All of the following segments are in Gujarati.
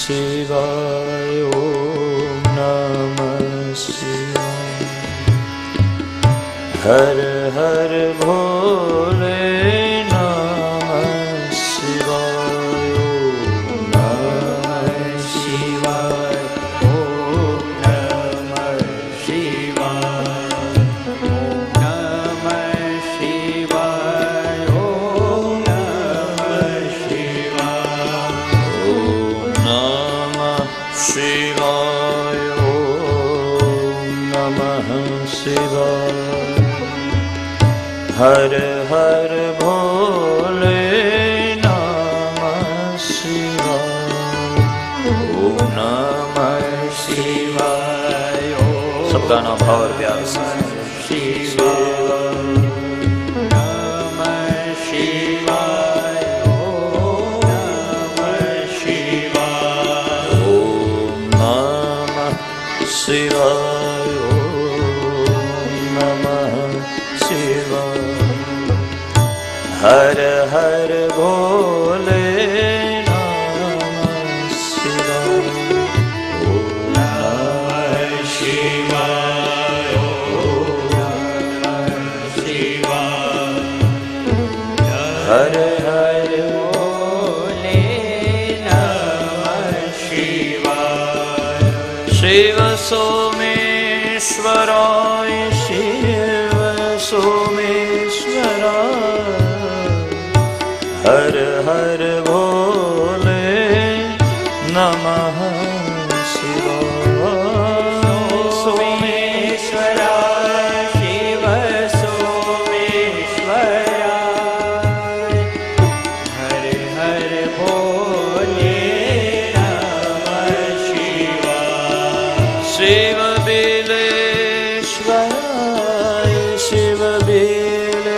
શિવાય. ઓમ નમઃ શિવાય. હર હર ભોલે નમઃ શિવાય. ઓમ નમઃ શિવાય. ઓમ નમઃ શિવાય. ઓમ નમઃ શિવાય. ઓમ નમઃ શિવાય. ઓમ નમઃ શિવાય. ઓમ નમઃ શિવાય. હર હર ભોલે નમઃ શિવાય. ઓમ નમઃ શિવાય. सबका भाव और प्यार से શિવાય. નમઃ શિવાય. ઓમ નમઃ શિવાય. ઓમ નમઃ શિવાય. ઓમ નમઃ શિવાય. હર હર ભોલે નમઃ શિવાય. ઓમ નમઃ શિવાય. ઓમ નમઃ શિવાય. હર હર ભોલે નમઃ શિવાય. શિવ સોમેશ્વરાય. શિવ સોમેશ્વરાય. હર હર ભોલે નમઃ શિવાય. સોમેશ્વરાય. શિવ સોમેશ્વરાય. હર હર ભોલે નમઃ શિવાય. શિવ બિલેશ્વરાય. શિવ બિલેશ્વરાય.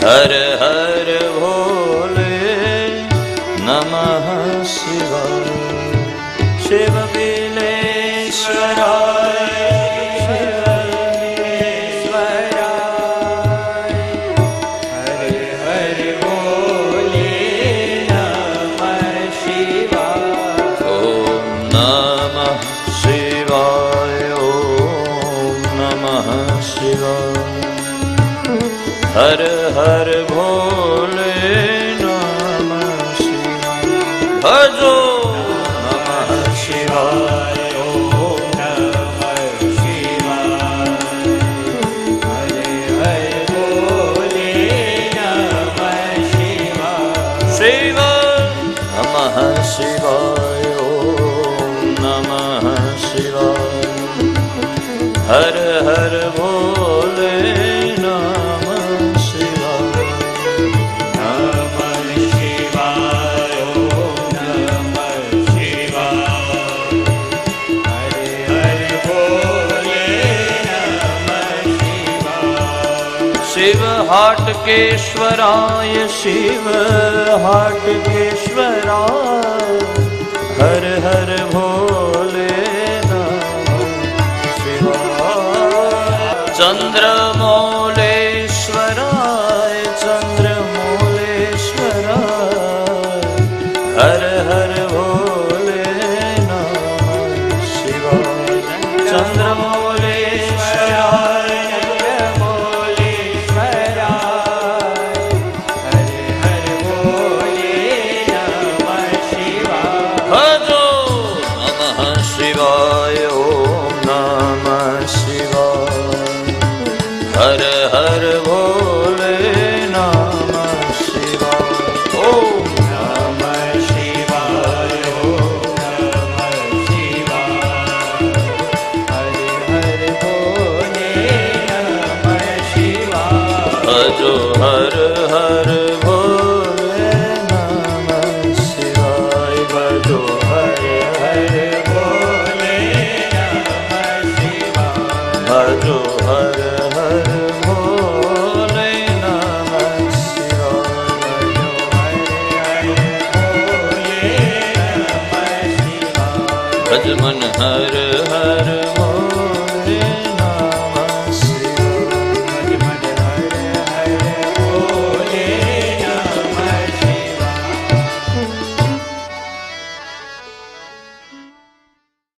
હર હર ભોલે નમઃ શિવાય. શિવ બિલેશ્વરાય. શિવ બિલેશ્વરાય. હર હર ભોલે નમઃ શિવાય. ઓમ નમઃ શિવાય. ઓમ નમઃ શિવાય. હર હર ભોલે નમઃ શિવાય. ભજો નમઃ શિવાય. ઓમ નમઃ શિવાય. હર હર ભોલે નમઃ શિવાય. શિવ નમઃ શિવાય. ઓમ નમઃ શિવાય. હર હર ભોલે નમઃ શિવાય. નમઃ શિવાય. ઓમ નમઃ શિવાય. હર હર ભોલે નમઃ શિવાય. શિવ હાટકેશ્વરાય. શિવ હાટકેશ્વરાય. હર હર ભોલે નમઃ શિવાય. ચંદ્રમૌલેશ્વરાય. ચંદ્રમૌલેશ્વરાય. હર હર ભોલે નમઃ શિવાય. ચંદ્રમૌલેશ્વરાય. હર હર ભોલે નમઃ શિવાય. ઓમ નમઃ શિવાય. ઓમ નમઃ શિવાય. હર હર ભોલે નમઃ શિવાય. ભજો હર હર